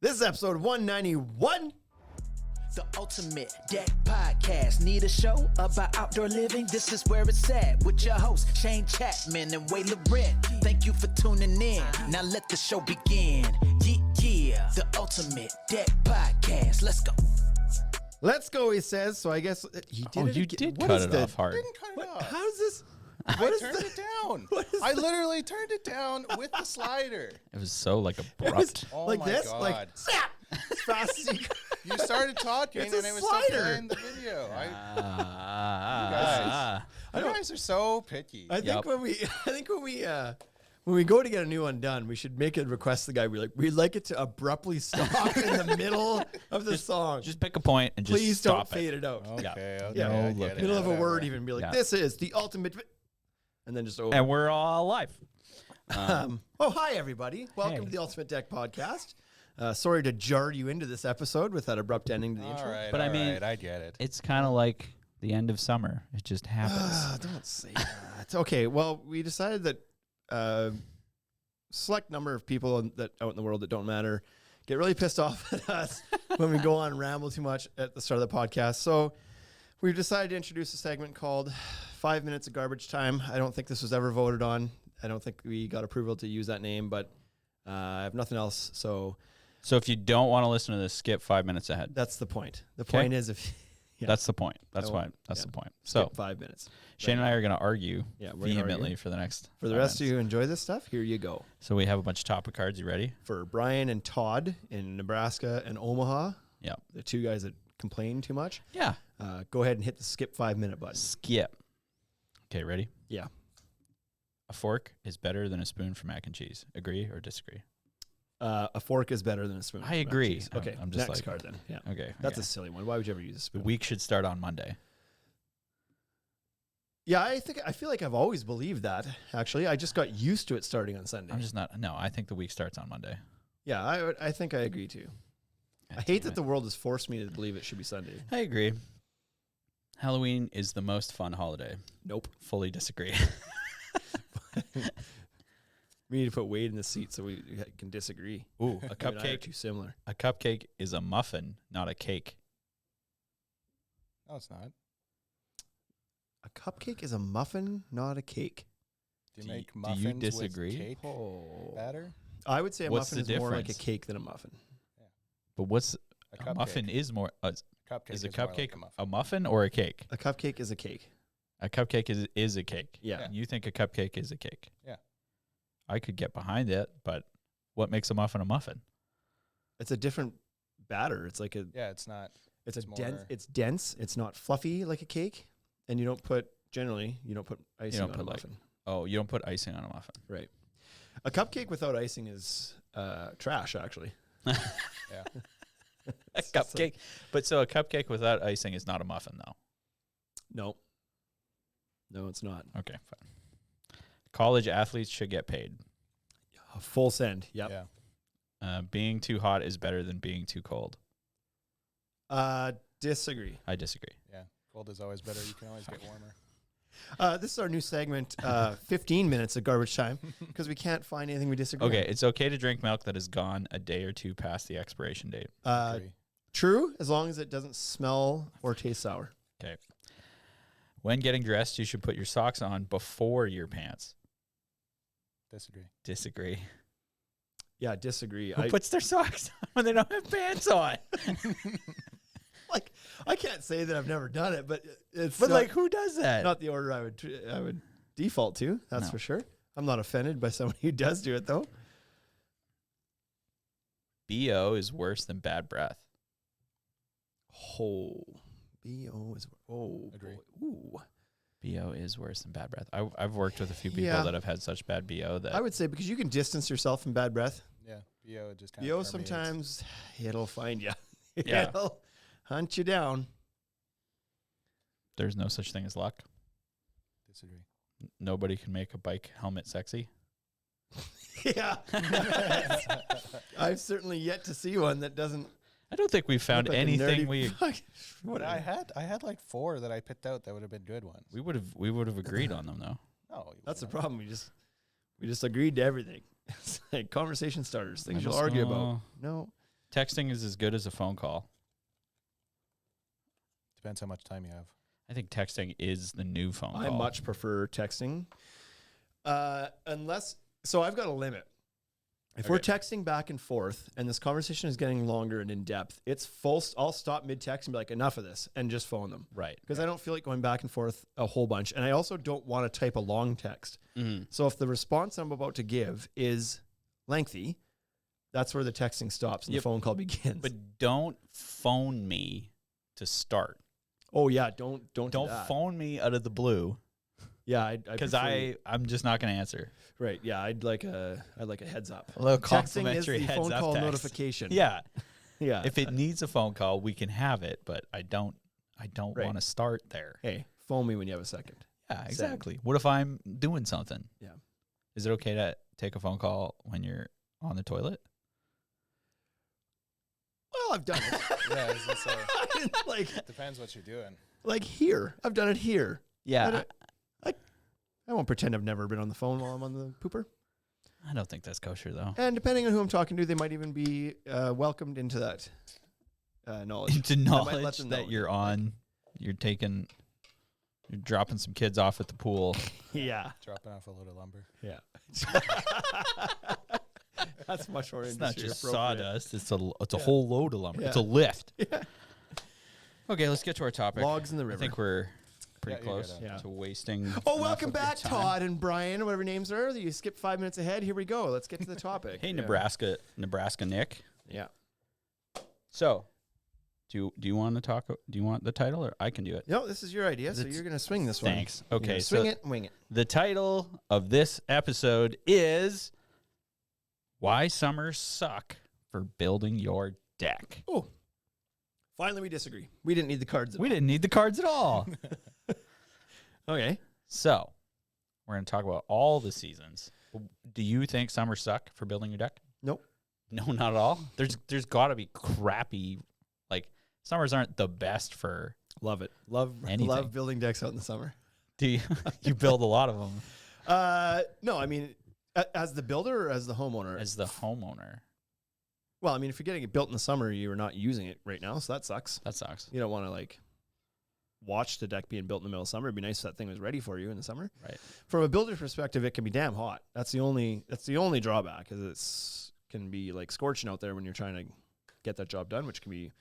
This is episode 191. The Ultimate Deck Podcast. Need a show about outdoor living? This is where it's at with your hosts, Shane Chapman and Way Laurent. Thank you for tuning in. Now let the show begin. Yeah. The Ultimate Deck Podcast. Let's go. Let's go, he says. So I guess he did it You again. did What cut is it the- off hard. Didn't cut it What, off. how is this? I What turned it down. what is I literally turned it down with the slider. It was so like It was abrupt. Oh like my this? God. Like, snap! As fast as you could. You started talking It's a and it was still slider. playing the video. Ah. You guys are so picky. I think Yep. when we go to get a new one done, we should make a request to the guy. We'd like it to abruptly stop in the middle of the song. Just pick a point and just Please don't stop fade it out. Okay, okay. Yeah. No I get looking. it, Middle of a whatever. word, even be like, Yeah. "This is the ultimate," and then just over. And we're all live. Hi everybody! Welcome Hey. to the Ultimate Deck Podcast. Sorry to jar you into this episode with that abrupt ending to the All intro. right, But I all mean- right, I get it. It's kind of like the end of summer. It just happens. Don't say that. Okay, well, we decided that select number of people that out in the world that don't matter get really pissed off at us when we go on and ramble too much at the start of the podcast. So we've decided to introduce a segment called 5 Minutes of Garbage Time. I don't think this was ever voted on. I don't think we got approval to use that name, but I have nothing else. So So if you don't want to listen to this, skip 5 minutes ahead. that's the point. The Okay. point is if yeah. That's the point. That's I why. won't- That's yeah. the point. skip So 5 minutes. Shane and I are going to argue Yeah, we're gonna vehemently argue. for the next. For the 5 rest of minutes. you who enjoy this stuff, here you go. So we have a bunch of topic cards. You ready? For Brian and Todd in Nebraska and Omaha, Yeah. the two guys that complain too much, Yeah. go ahead and hit the skip 5 minute button. Skip. Okay, ready? Yeah. A fork is better than a spoon for mac and cheese. Agree or disagree? A fork is better than a spoon. I for mac and agree. cheese. I'm- Okay, I'm just next like- card then. Yeah, Okay. that's okay. a silly one. Why would you ever use a The spoon? week should start on Monday. Yeah, I feel like I've always believed that. Actually, I just got used to it starting on Sunday. I'm just not. No, I think the week starts on Monday. Yeah, I think I agree too. I hate that the world has forced me to believe it should be Sunday. I agree. Halloween is the most fun holiday. Nope. Fully disagree. We need to put Wade in the seat so we can disagree. Ooh, a You and I are cupcake. too similar. A cupcake is a muffin, not a cake. No, it's not. A cupcake is a muffin, not a cake. Do you Do you- make do you muffins disagree? with cake Oh. batter? I would say a What's muffin the is more like a difference? cake than a muffin. But what's A a muffin is more? Cupcake Is a more like cupcake a muffin. a muffin or a cake? A cupcake is a cake. A cupcake is a cake. Yeah. Yeah. You think a cupcake is a cake? Yeah. I could get behind it, but what makes a muffin a muffin? It's a different batter. It's like a Yeah, it's not. it's It's a dense more- it's dense. It's not fluffy like a cake. And you don't put icing don't on put a like- muffin. Oh, you don't put icing on a muffin. Right. A cupcake without icing is trash actually. Yeah. A cupcake. But so a cupcake without icing is not a muffin, though. No. No, it's not. Okay, fine. College athletes should get paid. A full send. Yep. Yeah. Being too hot is better than being too cold. Disagree. I disagree. Yeah. Cold is always better. You can always get warmer. This is our new segment, 15 minutes of garbage time, because we can't find anything we disagree Okay, it's okay to drink milk that has gone a day or two past the expiration date. on. Agree. True, as long as it doesn't smell or taste sour. Okay. When getting dressed, you should put your socks on before your pants. Disagree. Disagree. Yeah, disagree. Who puts their socks on when they don't have pants on? Like, I can't say that I've never done it, but it's But not, like, who does that? not the order I would default to. That's No. for sure. I'm not offended by someone who does do it though. BO is worse than bad breath. Oh, BO is Agree. boy. Ooh. BO is worse than bad breath. I've worked with a few people Yeah. that have had such bad BO that I would say because you can distance yourself from bad breath. Yeah. BO just kind BO of sometimes it'll find you. Yeah. It'll hunt you down. there's no such thing as luck. Disagree. Nobody can make a bike helmet sexy. Yeah. I've certainly yet to see one that doesn't I don't think we've found look like a anything nerdy we fuck. But I had like 4 that I picked out that would have been good ones. we would have agreed on them though. No, you That's the wouldn't. problem. We just agreed to everything. It's like conversation starters, things you'll argue about. No, Texting is as good as a phone call. Depends how much time you have. I think texting is the new phone call. I much prefer texting. Unless, so I've got a limit. If we're texting back and forth and this conversation is getting longer and in depth, it's full. I'll stop mid text and be like, enough of this, and just phone them. Right. Because I don't feel like going back and forth a whole bunch. And I also don't want to type a long text. Mm-hmm. So if the response I'm about to give is lengthy, that's where the texting stops and the phone call begins. But don't phone me to start. Oh yeah, don't do that. phone me out of the blue. Yeah, because prefer- I'm just not going to answer. right. Yeah, I'd like a heads up. A little Texting is complimentary the heads phone up call text. notification. Yeah, yeah. if it needs a phone call, we can have it, but I don't Right. want to start there. Hey, phone me when you have a second. Yeah, exactly. What if I'm doing something? Yeah. Is it okay to take a phone call when you're on the toilet? Well, I've done it. Yeah, I was gonna say, like depends what you're doing. here. I've done it here. Yeah. I won't pretend I've never been on the phone while I'm on the pooper. I don't think that's kosher, though. And depending on who I'm talking to, they might even be welcomed into that knowledge. Into I might let knowledge them know. that you're on, you're dropping some kids off at the pool. Yeah. Dropping off a load of lumber. Yeah. That's much more It's not industry just appropriate. sawdust. It's a whole load of lumber. Yeah. It's a lift. Yeah. Okay, let's get to our topic. Logs in the I river. think we're pretty Yeah, you're close good. Yeah. to wasting. Oh, enough welcome of your back, time. Todd and Brian, whatever names are. You skipped 5 minutes ahead. Here we go. Let's get to the topic. Hey, Yeah. Nebraska Nick. Yeah. So, do you want to talk? Do you want the title, or I can do it? No, this is your idea, so It's- you're going to swing this one. Thanks. You're Okay, gonna so swing it and wing it. the title of this episode is "Why Summers Suck for Building Your Deck." Oh, finally we disagree. We didn't need the cards at We didn't need the cards at all. all. Okay. So, we're going to talk about all the seasons. Do you think summers suck for building your deck? Nope. No, not at all. There's got to be crappy, like summers aren't the best for. Love it. Love Anything. building decks out in the summer. Do you? You build a lot of them No, I mean, as the builder or as the homeowner? as the homeowner. Well, I mean, if you're getting it built in the summer, you're not using it right now, so that sucks. That sucks. You don't want to like watch the deck being built in the middle of summer. It'd be nice if that thing was ready for you in the summer. Right. From a builder's perspective, it can be damn hot. That's the only drawback, is it's can be like scorching out there when you're trying to get that job done, which can be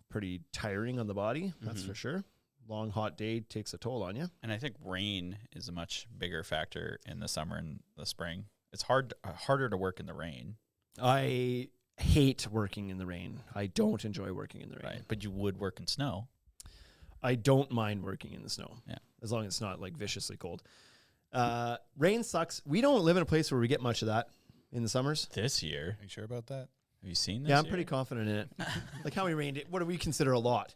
pretty tiring on the body. That's for sure. Long hot day takes a toll on you. And I think rain is a much bigger factor in the summer and the spring. It's harder to work in the rain. I hate working in the rain. I don't enjoy working in the rain. Right. But you would work in snow. I don't mind working in the snow. Yeah. As long as it's not like viciously cold. Rain sucks. We don't live in a place where we get much of that in the summers. This year. Are you sure about that? Have you seen this? Yeah, I'm year? pretty confident in it. Like how many rain days? What do we consider a lot?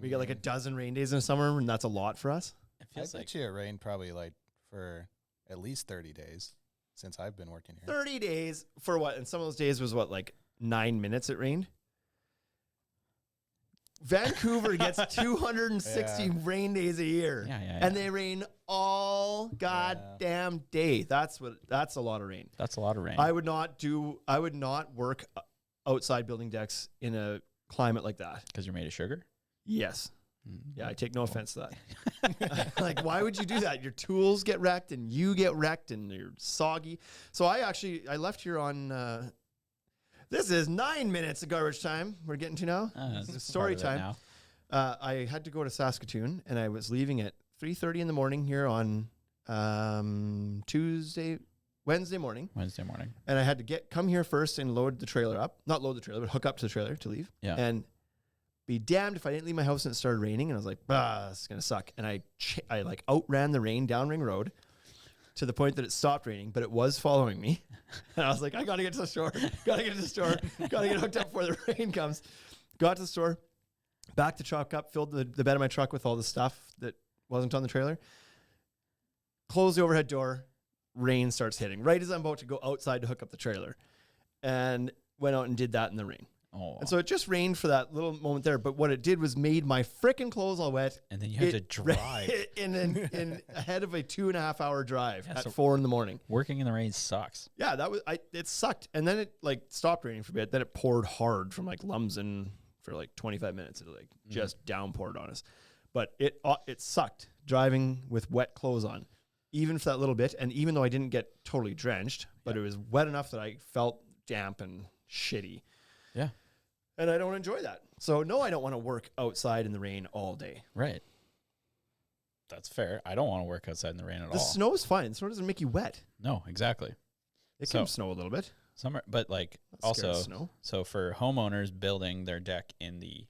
We got like a dozen rain days in the summer, and that's a lot for us. It I feels bet like you it rained probably like for at least 30 days since I've been working here. 30 days for what? And some of those days was what, like 9 minutes it rained? Vancouver gets 260 rain days a year. Yeah. And they rain all goddamn day. That's a lot of rain. That's a lot of rain. I would not work outside building decks in a climate like that. Because you're made of sugar? Yes. Yeah, I take no offense to that. Like, why would you do that? Your tools get wrecked and you get wrecked and you're soggy. So I left here on, this is 9 minutes of garbage time we're getting to now. This is story time. Now. I had to go to Saskatoon and I was leaving at 3:30 in the morning here on Wednesday morning. And I had to come here first and load the trailer up. Not load the trailer, but hook up to the trailer to leave. Yeah. And be damned if I didn't leave my house and it started raining. And I was like, this is going to suck. And I like outran the rain down Ring Road to the point that it stopped raining, but it was following me. And I was like, I got to get to the store. Got to get hooked up before the rain comes. Got to the store, backed the truck up, filled the bed of my truck with all the stuff that wasn't on the trailer. Closed the overhead door. Rain starts hitting right as I'm about to go outside to hook up the trailer, and went out and did that in the rain. Oh. And so it just rained for that little moment there. But what it did was made my frickin' clothes all wet. And then you have to drive. in ahead of a 2.5 hour drive Yeah, at so 4 a.m. Working in the rain sucks. Yeah, it sucked. And then it like stopped raining for a bit. Then it poured hard from like Lumsden for like 25 minutes. It like just downpoured on us. But it sucked driving with wet clothes on, even for that little bit. And even though I didn't get totally drenched, but it was wet enough that I felt damp and shitty. Yeah. And I don't enjoy that. So no, I don't want to work outside in the rain all day. Right. That's fair. I don't want to work outside in the rain at all. The snow is fine. The snow doesn't make you wet. No, exactly. It can snow a little bit. Summer, but like Not scared also, of snow. so for homeowners building their deck in the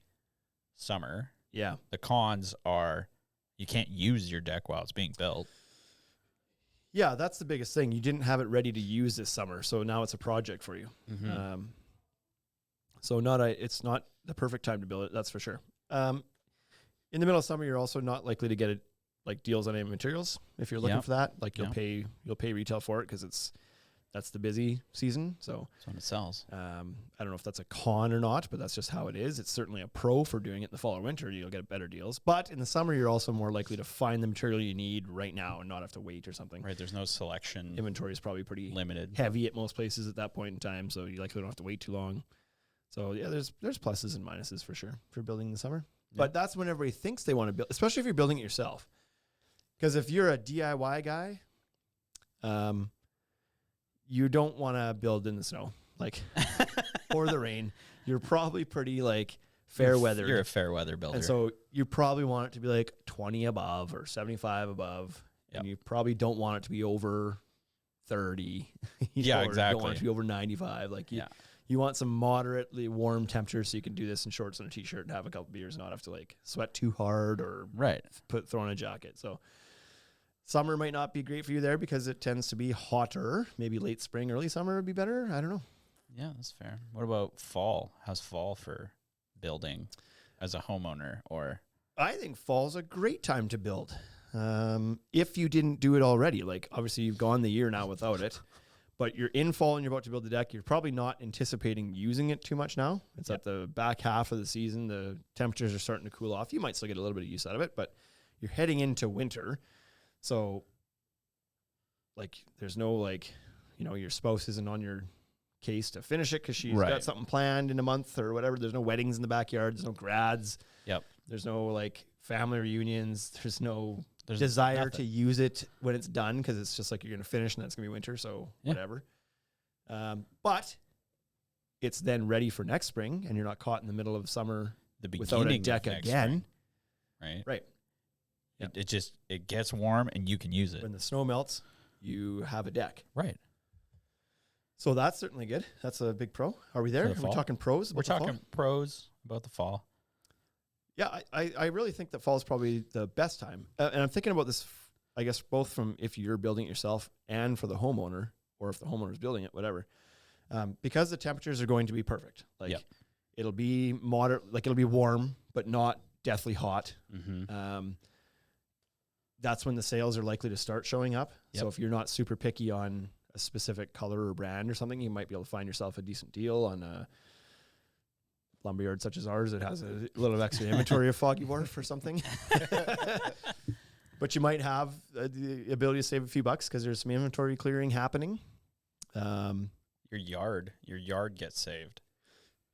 summer, Yeah. the cons are you can't use your deck while it's being built. Yeah, that's the biggest thing. You didn't have it ready to use this summer, so now it's a project for you. So it's not the perfect time to build it, that's for sure. In the middle of summer, you're also not likely to get it like deals on any materials if you're looking for that. Like you'll pay retail for it because that's the busy season. So That's when it sells. I don't know if that's a con or not, but that's just how it is. It's certainly a pro for doing it in the fall or winter. You'll get better deals. But in the summer, you're also more likely to find the material you need right now and not have to wait or something. Right. There's no selection. Inventory is probably pretty limited. heavy at most places at that point in time, so you likely don't have to wait too long. So yeah, there's pluses and minuses for sure for building in the summer. Yeah. But that's when everybody thinks they want to build, especially if you're building it yourself. Because if you're a DIY guy, you don't want to build in the snow, like or the rain. You're probably pretty like fair weather. You're a fair weather builder. And so you probably want it to be like 20 above or 75 above. Yep. And you probably don't want it to be over 30. Yeah, exactly. You don't want it to be over 95. Like you want some moderately warm temperatures so you can do this in shorts and a t-shirt and have a couple beers and not have to like sweat too hard or throw on a jacket. So summer might not be great for you there because it tends to be hotter. Maybe late spring, early summer would be better. I don't know. Yeah, that's fair. What about fall? How's fall for building as a homeowner? Or I think fall's a great time to build. If you didn't do it already, like obviously you've gone the year now without it, but you're in fall and you're about to build the deck. You're probably not anticipating using it too much now. It's at the back half of the season. The temperatures are starting to cool off. You might still get a little bit of use out of it, but you're heading into winter. So like, there's no like, your spouse isn't on your case to finish it because she's got something planned in a month or whatever. There's no weddings in the backyard. There's no grads. There's no like family reunions. There's no desire to use it when it's done because it's just like you're going to finish and that's going to be winter. So whatever. But it's then ready for next spring and you're not caught in the middle of summer without a deck again. Spring. Right. Yeah. It gets warm and you can use it. When the snow melts, you have a deck. Right. So that's certainly good. That's a big pro. Are we there? Are we talking pros? We're talking pros about the fall. Yeah, I really think that fall is probably the best time. And I'm thinking about this, I guess, both from if you're building it yourself and for the homeowner, or if the homeowner is building it, whatever. Because the temperatures are going to be perfect. Like it'll be moderate, like it'll be warm, but not deathly hot. Mm-hmm. That's when the sales are likely to start showing up. So if you're not super picky on a specific color or brand or something, you might be able to find yourself a decent deal on a lumberyard such as ours that has a little extra inventory of foggy board or something. But you might have the ability to save a few bucks because there's some inventory clearing happening. Your yard gets saved.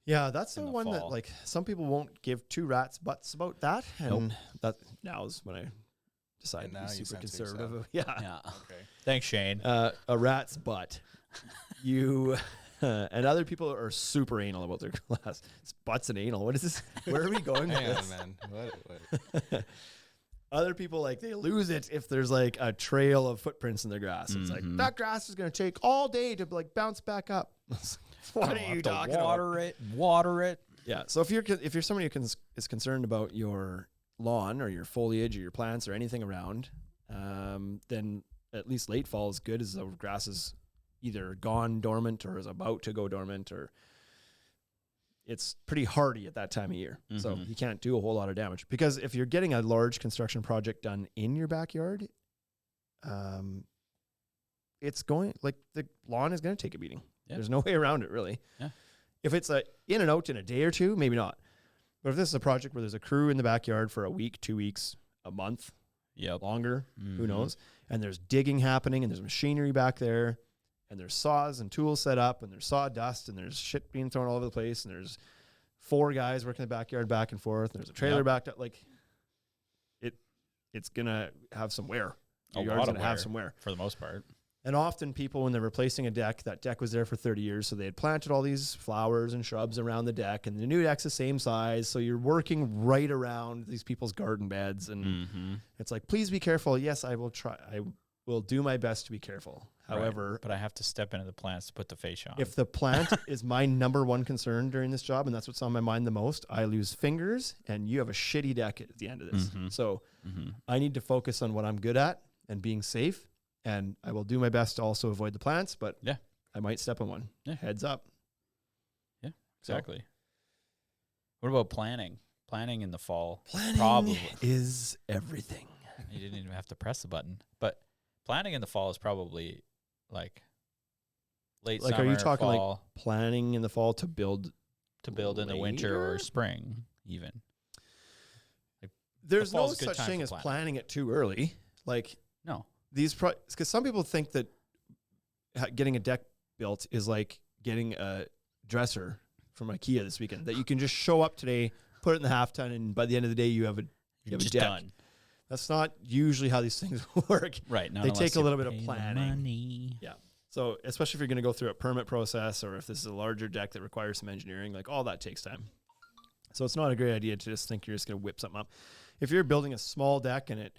Yeah, that's the one that like some people won't give two rats butts about that. And that now is when I decided to be super conservative. Yeah. Okay. Thanks, Shane. A rat's butt. You and other people are super anal about their glass. It's butts and anal. What is this? Where are we going with this? Man. What? Other people, like, they lose it if there's like a trail of footprints in their grass. It's like that grass is going to take all day to like bounce back up. What are you talking about? Water it. Yeah. So if you're somebody who is concerned about your lawn or your foliage or your plants or anything around, then at least late fall is good as the grass is either gone dormant or is about to go dormant, or it's pretty hardy at that time of year. Mm-hmm. So you can't do a whole lot of damage, because if you're getting a large construction project done in your backyard, it's going, like, the lawn is going to take a beating. Yeah. There's no way around it, really. Yeah. If it's a in and out in a day or two, maybe not. But if this is a project where there's a crew in the backyard for a week, 2 weeks, a month, longer, who knows, and there's digging happening and there's machinery back there and there's saws and tools set up and there's sawdust and there's shit being thrown all over the place and there's 4 guys working in the backyard back and forth and there's a trailer backed up, like it's gonna have some wear. Your yard's gonna have some wear for the most part. And often people, when they're replacing a deck, that deck was there for 30 years, so they had planted all these flowers and shrubs around the deck, and the new deck's the same size, so you're working right around these people's garden beds, and it's like, please be careful. Yes, I will try. I will do my best to be careful. However, but I have to step into the plants to put the fascia on. If the plant is my number one concern during this job, and that's what's on my mind the most, I lose fingers, and you have a shitty deck at the end of this. So I need to focus on what I'm good at and being safe. And I will do my best to also avoid the plants, but I might step on one. Heads up. Yeah, exactly. So, what about planning? Planning in the fall. Planning probably is everything. You didn't even have to press the button. But planning in the fall is probably like late summer, are you talking fall, like planning in the fall to build in the winter or spring even? Like there's no such thing as planning it too early. Like no. Because some people think that getting a deck built is like getting a dresser from IKEA this weekend, that you can just show up today, put it in the half ton, and by the end of the day you have a deck. Done. That's not usually how these things work. Right. They take a little bit of planning. Money. Yeah. So especially if you're going to go through a permit process, or if this is a larger deck that requires some engineering, like all that takes time. So it's not a great idea to just think you're just going to whip something up. If you're building a small deck and it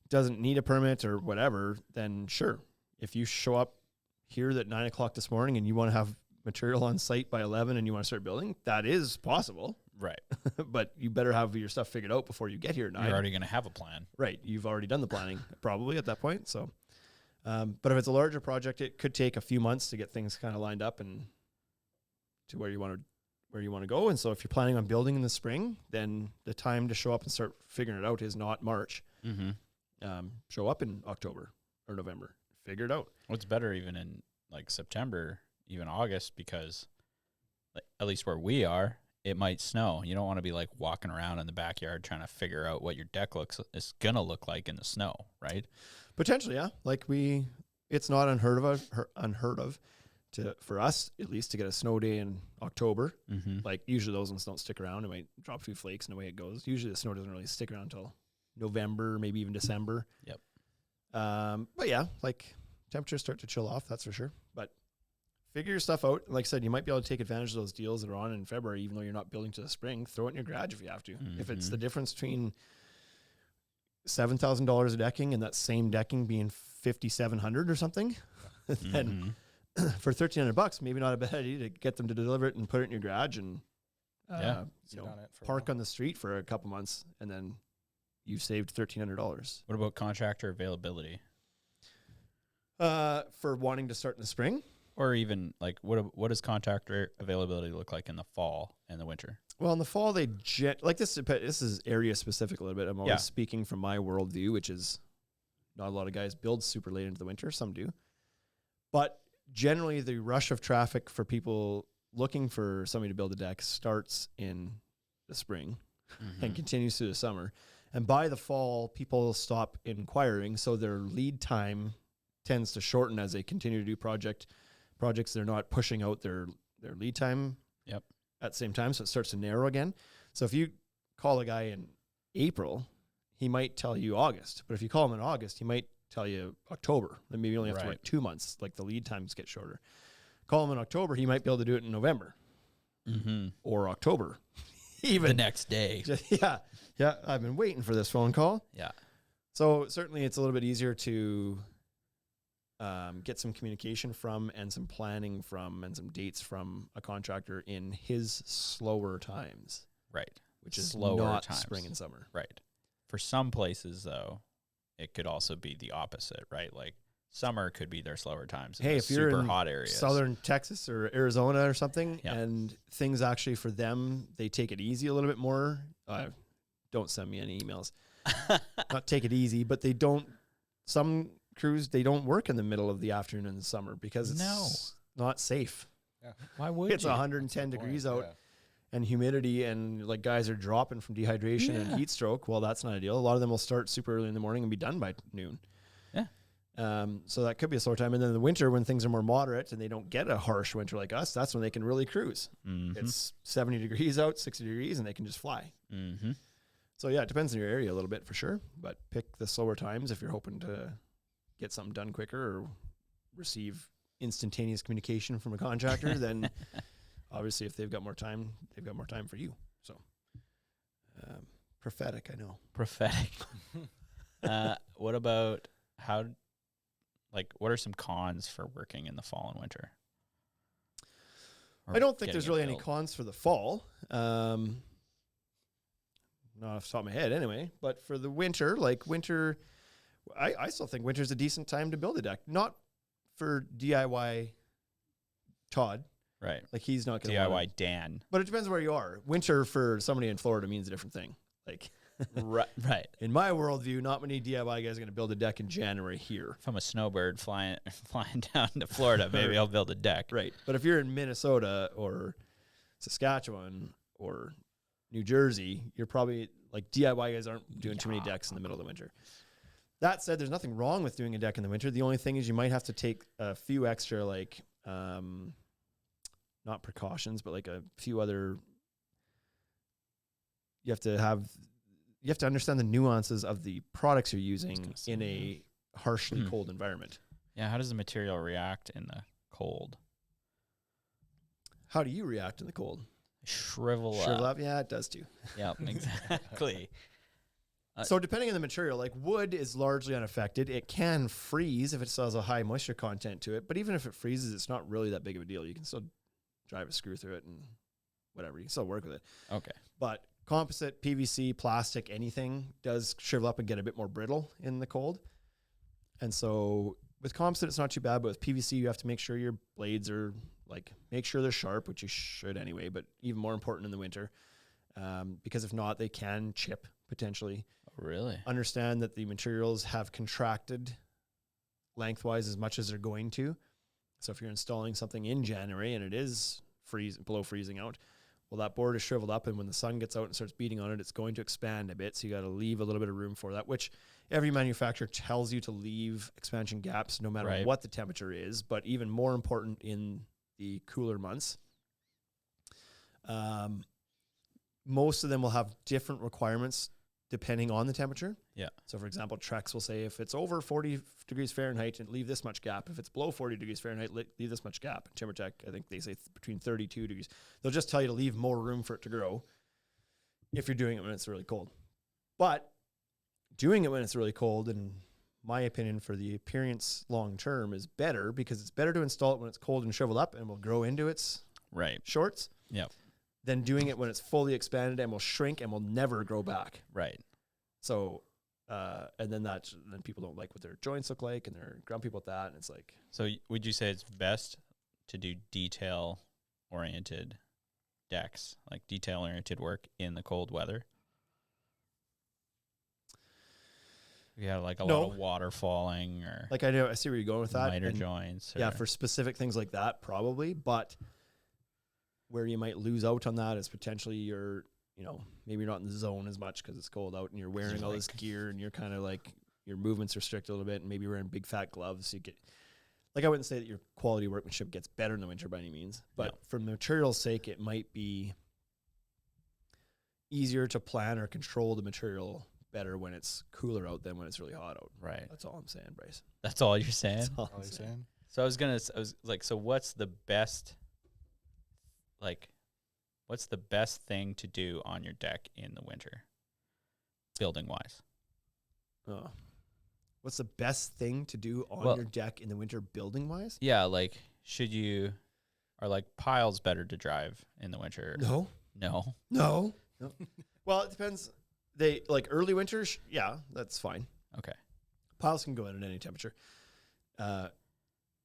doesn't need a permit or whatever, then sure. If you show up here at 9 o'clock this morning and you want to have material on site by 11 and you want to start building, that is possible. Right. But you better have your stuff figured out before you get here at 9. You're already going to have a plan. Right. You've already done the planning probably at that point. So, but if it's a larger project, it could take a few months to get things kind of lined up and to where you want to go. And so if you're planning on building in the spring, then the time to show up and start figuring it out is not March. Show up in October or November, figure it out. What's better even in like September, even August, because like, at least where we are, it might snow. You don't want to be like walking around in the backyard trying to figure out what your deck is gonna look like in the snow, right? Potentially, yeah. Like it's not unheard of for us at least to get a snow day in October. Like usually those ones don't stick around. It might drop a few flakes and away it goes. Usually the snow doesn't really stick around until November, maybe even December. Yep. But yeah, like temperatures start to chill off, that's for sure. But figure your stuff out. Like I said, you might be able to take advantage of those deals that are on in February, even though you're not building to the spring. Throw it in your garage if you have to. If it's the difference between $7,000 of decking and that same decking being $5,700 or something, then for $1,300, maybe not a bad idea to get them to deliver it and put it in your garage and park on the street for a couple months, and then you've saved $1,300. What about contractor availability? For wanting to start in the spring? Or even like what does contractor availability look like in the fall and the winter? Well, in the fall, like this is area specific a little bit. I'm always speaking from my worldview, which is not a lot of guys build super late into the winter. Some do. But generally, the rush of traffic for people looking for somebody to build a deck starts in the spring and continues through the summer. And by the fall, people stop inquiring, so their lead time tends to shorten as they continue to do projects. They're not pushing out their lead time at the same time, so it starts to narrow again. So if you call a guy in April, he might tell you August. But if you call him in August, he might tell you October. Then maybe you only have to wait 2 months, like the lead times get shorter. Call him in October, he might be able to do it in November or October. Even the next day. Yeah, I've been waiting for this phone call. Yeah. So certainly it's a little bit easier to get some communication from and some planning from and some dates from a contractor in his slower times. Right. Which is slower not times. Spring and summer. Right. For some places, though, it could also be the opposite, right? Like summer could be their slower times. Hey, if you're super in hot areas, southern Texas or Arizona or something, and things actually for them, they take it easy a little bit more. Don't send me any emails. Not take it easy, but they don't. Some crews, they don't work in the middle of the afternoon in the summer because it's not safe. Why would It's you? 110 Good point, degrees out yeah. and humidity, and like guys are dropping from dehydration and heat stroke. Well, that's not ideal. A lot of them will start super early in the morning and be done by noon. Yeah. So that could be a slow time. And then in the winter, when things are more moderate and they don't get a harsh winter like us, that's when they can really cruise. Mm-hmm. It's 70 degrees out, 60 degrees, and they can just fly. Mm-hmm. So yeah, it depends on your area a little bit for sure, but pick the slower times if you're hoping to get something done quicker or receive instantaneous communication from a contractor. Then obviously if they've got more time for you. So prophetic, I know. Prophetic. What about what are some cons for working in the fall and winter? Or I don't think getting there's it really any built? cons for the fall. Not off the top of my head anyway, but for the winter, I still think winter's a decent time to build a deck. Not for DIY Todd. Right. Like he's not going to DIY Dan. But it depends where you are. Winter for somebody in Florida means a different thing. Like Right. in my worldview, not many DIY guys are going to build a deck in January here. If I'm a snowbird flying down to Florida, maybe I'll build a deck. Right. But if you're in Minnesota or Saskatchewan or New Jersey, you're probably like DIY guys aren't doing too many decks in the middle of the winter. That said, there's nothing wrong with doing a deck in the winter. The only thing is you might have to take a few extra, not precautions, but like a few other. You have to understand the nuances of the products you're using in a harshly cold environment. Yeah. How does the material react in the cold? How do you react in the cold? Shrivel Shrivel up. up? Yeah, it does too. Yep, exactly. So depending on the material, like wood is largely unaffected. It can freeze if it still has a high moisture content to it, but even if it freezes, it's not really that big of a deal. You can still drive a screw through it and whatever. You can still work with it. Okay. But composite, PVC, plastic, anything does shrivel up and get a bit more brittle in the cold. And so with composite, it's not too bad, but with PVC, you have to make sure your blades are make sure they're sharp, which you should anyway, but even more important in the winter, because if not, they can chip potentially. Really? Understand that the materials have contracted lengthwise as much as they're going to. So if you're installing something in January and it is below freezing out, well, that board is shriveled up, and when the sun gets out and starts beating on it, it's going to expand a bit. So you got to leave a little bit of room for that, which every manufacturer tells you to leave expansion gaps no matter what the temperature is. But even more important in the cooler months, most of them will have different requirements depending on the temperature. Yeah. So, for example, Trex will say if it's over 40 degrees Fahrenheit, leave this much gap. If it's below 40 degrees Fahrenheit, leave this much gap. TimberTech, I think they say between 32 degrees. They'll just tell you to leave more room for it to grow if you're doing it when it's really cold. But doing it when it's really cold, in my opinion, for the appearance long term, is better because it's better to install it when it's cold and shriveled up and will grow into its shorts. Yep. Than doing it when it's fully expanded and will shrink and will never grow back. Right. So, and then people don't like what their joints look like and they're grumpy about that. And it's like, So would you say it's best to do detail-oriented decks, like detail-oriented work in the cold weather? You have like a lot of water falling or like I see where you're going with that. miter And joints. yeah, for specific things like that, probably. But where you might lose out on that is potentially maybe you're not in the zone as much because it's cold out and you're wearing all this gear and you're kind of like your movements restrict a little bit and maybe you're wearing big fat gloves. So you get, I wouldn't say that your quality workmanship gets better in the winter by any means, but for material's sake, it might be easier to plan or control the material better when it's cooler out than when it's really hot out. Right. That's all I'm saying, Bryce. That's all you're saying? That's all All I'm you saying. saying? So I was like, so what's the best thing to do on your deck in the winter, building wise? Oh. What's the best thing to do on your deck in the winter building wise? Yeah, like are like piles better to drive in the winter? No. No. Well, it depends. They like early winters. Yeah, that's fine. Okay. Piles can go in at any temperature.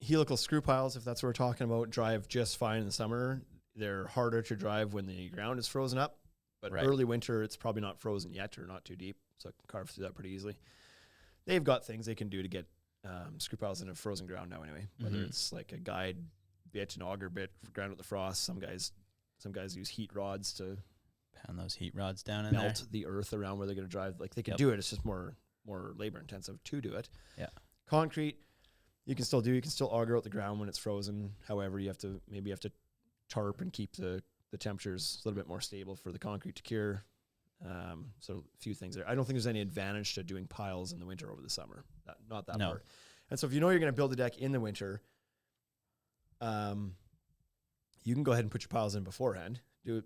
Helical screw piles, if that's what we're talking about, drive just fine in the summer. They're harder to drive when the ground is frozen up, but early winter, it's probably not frozen yet or not too deep, so I can carve through that pretty easily. They've got things they can do to get screw piles into frozen ground now anyway, whether it's like a guide bit, an auger bit for ground with the frost. Some guys use heat rods to Pound those heat rods down in melt there. the earth around where they're going to drive. Like they can Yep. do it. It's just more labor intensive to do it. Yeah. Concrete, you can still do. You can still auger out the ground when it's frozen. However, you have to tarp and keep the temperatures a little bit more stable for the concrete to cure. So a few things there. I don't think there's any advantage to doing piles in the winter over the summer. Not that No. part. And so if you know you're going to build a deck in the winter, you can go ahead and put your piles in beforehand.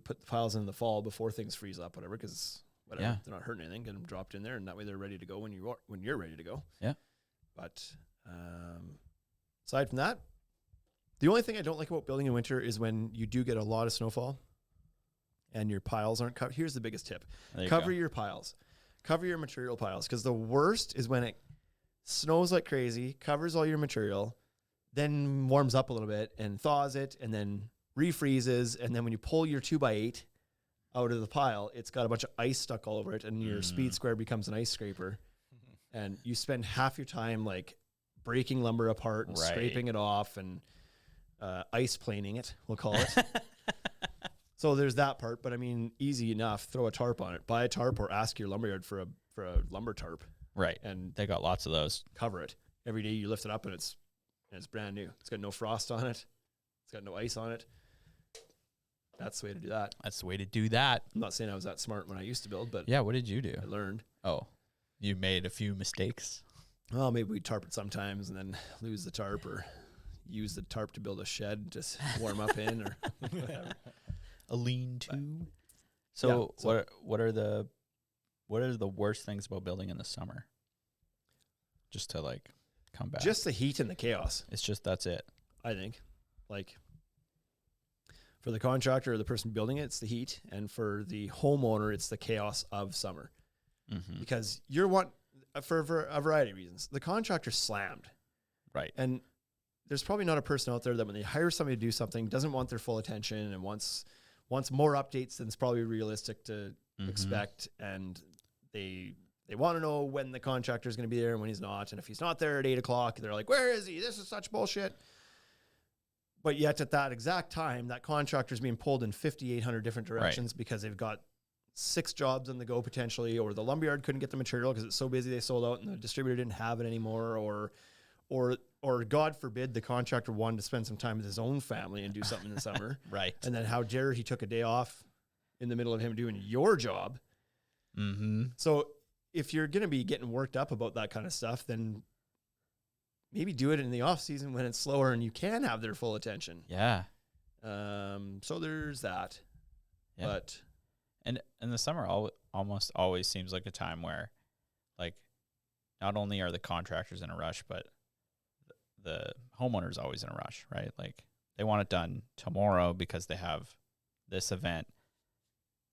Put the piles in the fall before things freeze up, whatever, because Yeah. they're not hurting anything. Get them dropped in there, and that way they're ready to go when you're ready to go. Yeah. But aside from that, the only thing I don't like about building in winter is when you do get a lot of snowfall and your piles aren't covered. Here's the biggest tip. There you Cover go. your piles. Cover your material piles, because the worst is when it snows like crazy, covers all your material, then warms up a little bit and thaws it, and then refreezes, and then when you pull your 2x8 out of the pile, it's got a bunch of ice stuck all over it, and your speed square becomes an ice scraper, and you spend half your time like breaking lumber apart and Right. scraping it off and ice planing it, we'll call it. So there's that part, but I mean, easy enough. Throw a tarp on it. Buy a tarp or ask your lumberyard for a lumber tarp Right. and They got lots of those. cover it. Every day you lift it up and it's brand new. It's got no frost on it. It's got no ice on it. That's the way to do that. That's the way to do that. I'm not saying I was that smart when I used to build, but Yeah. What did you do? I learned. Oh, you made a few mistakes. Well, maybe we'd tarp it sometimes and then lose the tarp, or use the tarp to build a shed and just warm up in, or whatever. A lean-to. Yeah, So, so- what are the worst things about building in the summer? Just to like come back. Just the heat and the chaos. It's just that's it. I think. Like, for the contractor or the person building it, it's the heat, and for the homeowner, it's the chaos of summer. Mm-hmm. Because for a variety of reasons. The contractor's slammed, Right. and there's probably not a person out there that when they hire somebody to do something doesn't want their full attention and wants more updates than it's probably realistic to Mhm. expect, and they want to know when the contractor is going to be there and when he's not, and if he's not there at 8:00, they're like, "Where is he? This is such bullshit." But yet at that exact time, that contractor is being pulled in 5,800 different directions because they've got 6 jobs on the go potentially, or the lumberyard couldn't get the material because it's so busy they sold out and the distributor didn't have it anymore, or God forbid the contractor wanted to spend some time with his own family and do something in the summer. Right. And then how dare he took a day off in the middle of him doing your job. Mm-hmm. So if you're going to be getting worked up about that kind of stuff, then maybe do it in the off season when it's slower and you can have their full attention. Yeah. So there's that. Yeah. But And the summer almost always seems like a time where, like, not only are the contractors in a rush, but the homeowner's always in a rush, right? Like, they want it done tomorrow because they have this event.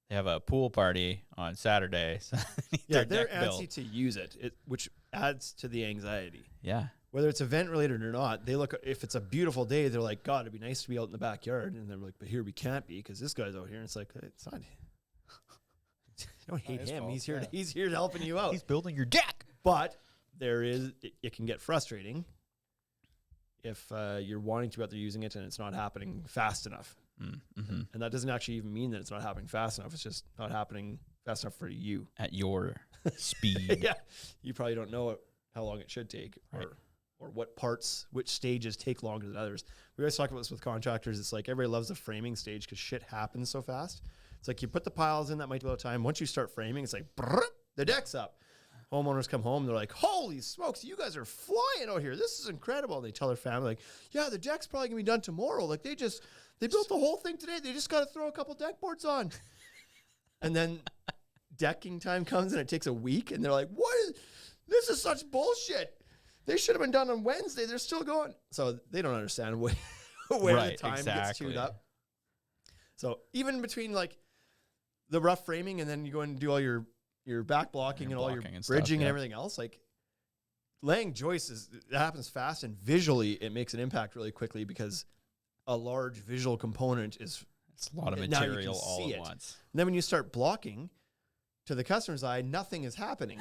They have a pool party on Saturday. So they need yeah, their they're deck built. antsy to use it, which adds to the anxiety. Yeah. Whether it's event related or not, they look, if it's a beautiful day, they're like, God, it'd be nice to be out in the backyard. And they're like, but here we can't be because this guy's out here. And it's like, it's not. Don't hate his him. fault, He's here. yeah. He's here helping you out. He's building your deck. But it can get frustrating if you're wanting to be out there using it and it's not happening fast enough. Mm-hmm. And that doesn't actually even mean that it's not happening fast enough. It's just not happening fast enough for you. At your speed. Yeah. You probably don't know how long it should take, Right. or which stages take longer than others. We always talk about this with contractors. It's like everybody loves the framing stage because shit happens so fast. It's like you put the piles in, that might take a little time. Once you start framing, it's like, brrrt, the deck's up. Homeowners come home, they're like, holy smokes, you guys are flying out here. This is incredible. And they tell their family, like, yeah, the deck's probably going to be done tomorrow. Like, they built the whole thing today. They just got to throw a couple deck boards on. And then decking time comes and it takes a week. And they're like, this is such bullshit. They should have been done on Wednesday. They're still going. So they don't understand where Right, the time gets exactly. chewed up. So even between like the rough framing and then you go and do all your back blocking and all your blocking and stuff, bridging and yeah. everything else, like laying joists it happens fast, and visually it makes an impact really quickly because a large visual component is. It's a lot of Now you can material all see at it. once. And then when you start blocking, to the customer's eye, nothing is happening.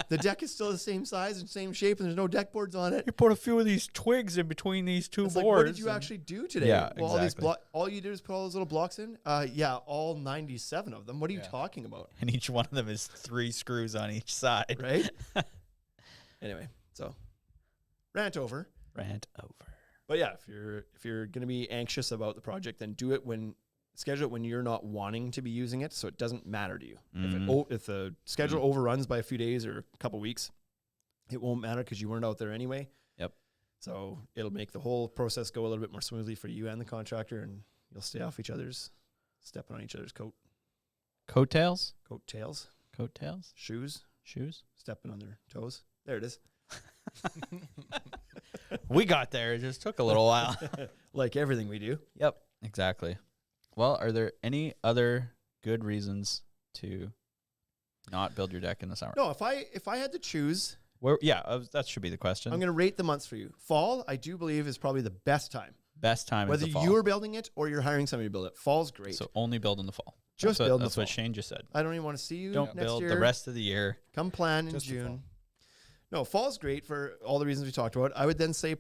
The deck is still the same size and same shape, and there's no deck boards on it. You put a few of these twigs in between these two It's boards. like, what did you actually do today? Yeah, well, exactly. all you did is put all those little blocks in? Yeah, all 97 of them. What are you talking about? And each one of them is 3 screws on each side. Right? Anyway, so rant over. Rant over. But yeah, if you're going to be anxious about the project, then schedule it when you're not wanting to be using it, so it doesn't matter to you. If the schedule overruns by a few days or a couple weeks, it won't matter because you weren't out there anyway. Yep. So it'll make the whole process go a little bit more smoothly for you and the contractor, and you'll stay off stepping on each other's Coattails? coattails, Coattails? shoes, stepping on their toes. There it is. We got there. It just took a little while. Like everything we do. Yep. Exactly. Well, are there any other good reasons to not build your deck in the summer? No, if I had to choose, that should be the question. I'm going to rate the months for you. Fall, I do believe, is probably the best time. Best time Whether is the fall. you're building it or you're hiring somebody to build it. Fall's great. So only build in the fall. Just build in the That's what fall. Shane just said. I don't even want to see you Don't next build year. the rest of the year. Come plan in Just the fall. June. No, fall's great for all the reasons we talked about. I would then say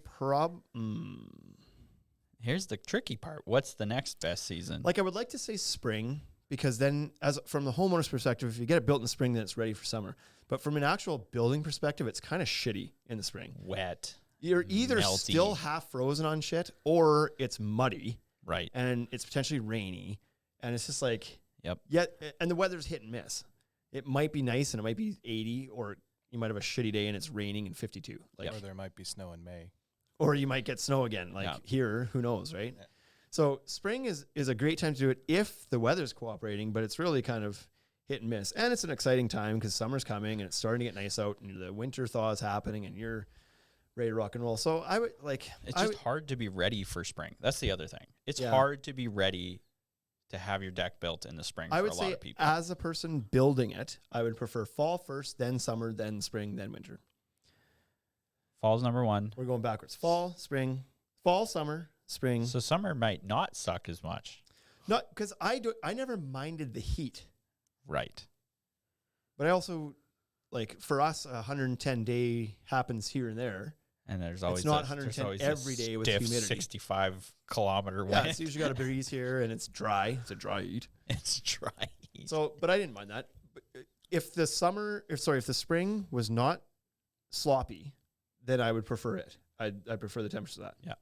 Here's the tricky part. What's the next best season? I would like to say spring, because then from the homeowner's perspective, if you get it built in the spring, then it's ready for summer. But from an actual building perspective, it's kind of shitty in the spring. Wet. You're either melty. still half frozen on shit or it's muddy Right. and it's potentially rainy. And it's just like, Yep. and the weather's hit and miss. It might be nice and it might be 80, or you might have a shitty day and it's raining and 52. Or there might be snow in May. Or you might get snow again, here, who knows, right? Yeah. So spring is a great time to do it if the weather's cooperating, but it's really kind of hit and miss. And it's an exciting time because summer's coming and it's starting to get nice out and the winter thaw is happening and you're ready to rock and roll. So I would It's just hard to be ready for spring. That's the other thing. It's hard to be ready to have your deck built in the spring for a lot of people. As a person building it, I would prefer fall first, then summer, then spring, then winter. Fall's number 1. We're going backwards. Fall, spring, fall, summer, spring. So summer might not suck as much. Not because I never minded the heat. Right. But I also, for us, 110 day happens here and there. And there's always it's not 110 every day with humidity. 65 kilometer wind. Yeah, it's usually got a breeze here and it's dry. It's a dry heat. It's dry heat. So, but I didn't mind that. But if the spring was not sloppy, then I would prefer it. I'd prefer the temperature of that. Yeah.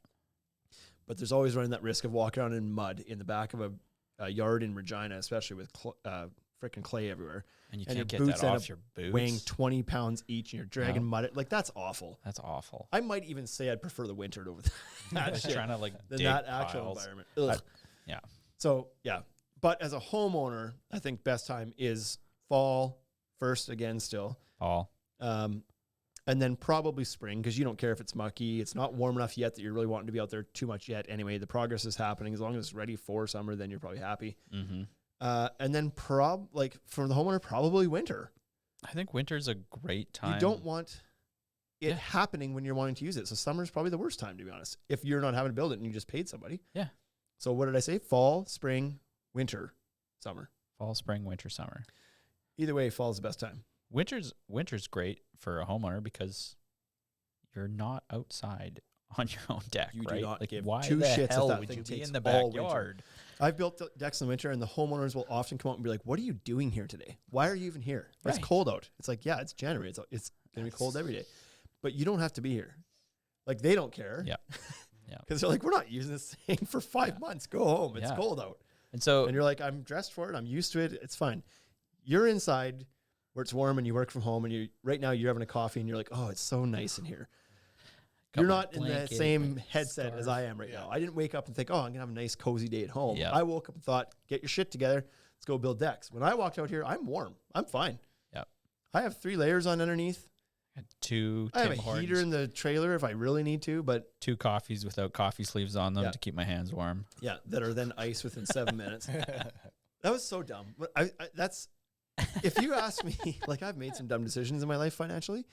But there's always running that risk of walking around in mud in the back of a yard in Regina, especially with freaking clay everywhere. And you and can't your get boots that end off up your boots. weighing 20 pounds each and you're dragging mud. That's awful. That's awful. I might even say I'd prefer the winter over that Just shit trying to than dig that actual piles. environment. Ugh. Yeah. So, yeah. But as a homeowner, I think best time is fall first again still. Fall. And then probably spring because you don't care if it's mucky. It's not warm enough yet that you're really wanting to be out there too much yet. Anyway, the progress is happening. As long as it's ready for summer, then you're probably happy. Mm-hmm. And then for the homeowner, probably winter. I think winter's a great time. You don't want it happening when you're wanting to use it. So summer's probably the worst time, to be honest, if you're not having to build it and you just paid somebody. Yeah. So what did I say? Fall, spring, winter, summer. Fall, spring, winter, summer. Either way, fall's the best time. Winter's great for a homeowner because you're not outside on your own deck, You right? do not give why two the shits if hell that would thing you be takes in the all winter. backyard? I've built decks in the winter, and the homeowners will often come out and be like, "What are you doing here today? Why are you even here? It's Right. cold out." It's like, yeah, it's January. It's going to be cold every day. But you don't have to be here. They don't care. Yeah. Yeah. Because they're like, we're not using this thing for 5 months. Go home. It's Yeah. cold out. And so And you're like, I'm dressed for it. I'm used to it. It's fine. You're inside where it's warm and you work from home and right now you're having a coffee and you're like, oh, it's so nice in here. got You're my not in the blanket, same my headset as scarf. I am right now. I didn't wake up and think, oh, I'm going to have a nice cozy day at home. Yeah. I woke up and thought, get your shit together. Let's go build decks. When I walked out here, I'm warm. I'm fine. Yep. I have 3 layers on underneath. Had 2 I have Tim a Hortons, heater in the trailer if I really need to, but 2 coffees without coffee sleeves on them Yeah. to keep my hands warm. yeah, that are then ice within 7 minutes. That was so dumb. But that's, if you ask me, I've made some dumb decisions in my life financially,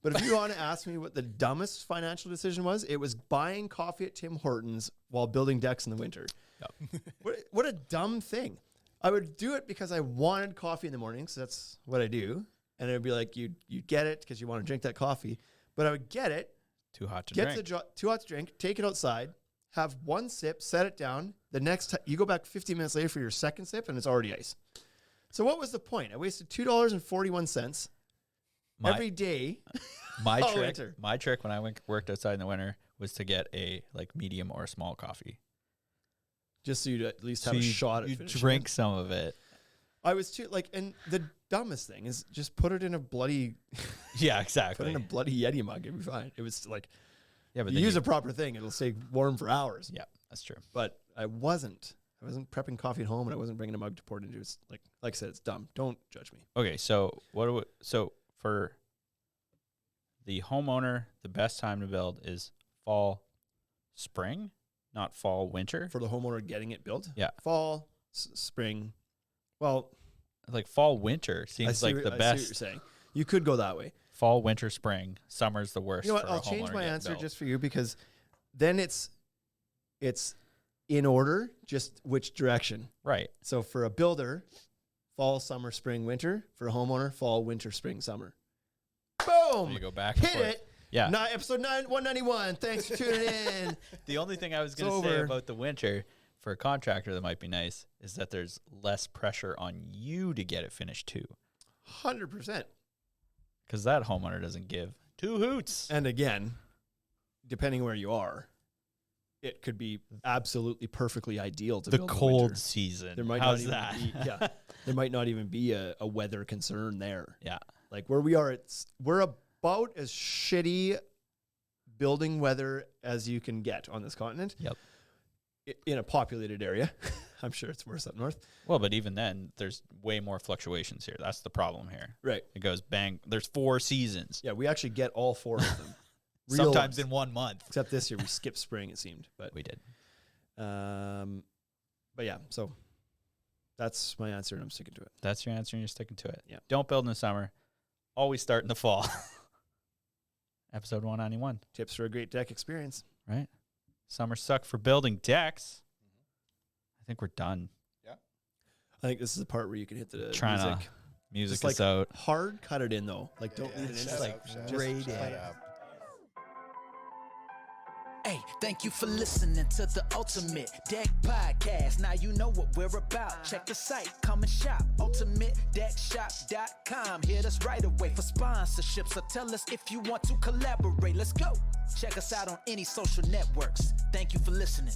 but if you want to ask me what the dumbest financial decision was, it was buying coffee at Tim Hortons while building decks in the winter. Yep. What a dumb thing. I would do it because I wanted coffee in the morning, so that's what I do. and it'd be like you'd get it because you want to drink that coffee. But I would get it, Too hot to get drink. too hot to drink, take it outside, have one sip, set it down. The next time you go back 15 minutes later for your second sip, and it's already ice. So what was the point? I wasted $2.41 every day. My all trick, winter. my trick when I worked outside in the winter was to get a like medium or a small coffee. Just so you'd at least have a shot at You finishing drink it. some of it. I was too and the dumbest thing is just put it in a bloody Yeah, put exactly. it in a bloody Yeti mug. It'd be fine. It was like Yeah, but you then use a proper thing, it'll stay warm for hours. Yeah, that's true. But I wasn't prepping coffee at home, and I wasn't bringing a mug to pour it into. It's like I said, it's dumb. Don't judge me. Okay, so so for the homeowner, the best time to build is fall, spring, not fall, winter. For the homeowner getting it built, Yeah. fall, spring. Well, Like fall, winter I seems see like what- the I see what best. you're saying. You could go that way. Fall, winter, spring. Summer's the worst. You know what? for a I'll change homeowner my getting answer built. just for you because then it's in order, just which direction. Right. So for a builder, fall, summer, spring, winter. For a homeowner, fall, winter, spring, summer. So Boom! you go back and Hit forth. it. Yeah. Episode 191. Thanks for tuning in. The only thing I was It's going to say over. about the winter for a contractor that might be nice is that there's less pressure on you to get it finished too. 100%. Because that homeowner doesn't give two hoots. And again, depending where you are, it could be absolutely perfectly ideal to The build in cold winter. season. There might How's not even that? be, yeah, there might not even be a weather concern there. Yeah. Like where we are, we're about as shitty building weather as you can get on this continent. Yep. In a populated area. I'm sure it's worse up north. Well, but even then, there's way more fluctuations here. That's the problem here. Right. It goes bang. There's 4 seasons. Yeah, we actually get all 4 of them. Real Sometimes ones. in 1 month. Except this year we skipped spring, it seemed. But We did. but yeah, so that's my answer, and I'm sticking to it. That's your answer, and you're sticking to it. Yeah. Don't build in the summer. Always start in the fall. Episode 191. Tips for a great deck experience. Right? Summer suck for building decks. I think we're done. I think this is the part where you can hit the Trying to- music. Music Just like is out. hard cut it in though. Like don't leave it in. Shut Just like up, shut just up, right shut in. up. Hey, thank you for listening to the Ultimate Deck Podcast. Now you know what we're about. Check the site, come and shop. UltimateDeckShop.com. Hit us right away for sponsorships or tell us if you want to collaborate. Let's go. Check us out on any social networks. Thank you for listening.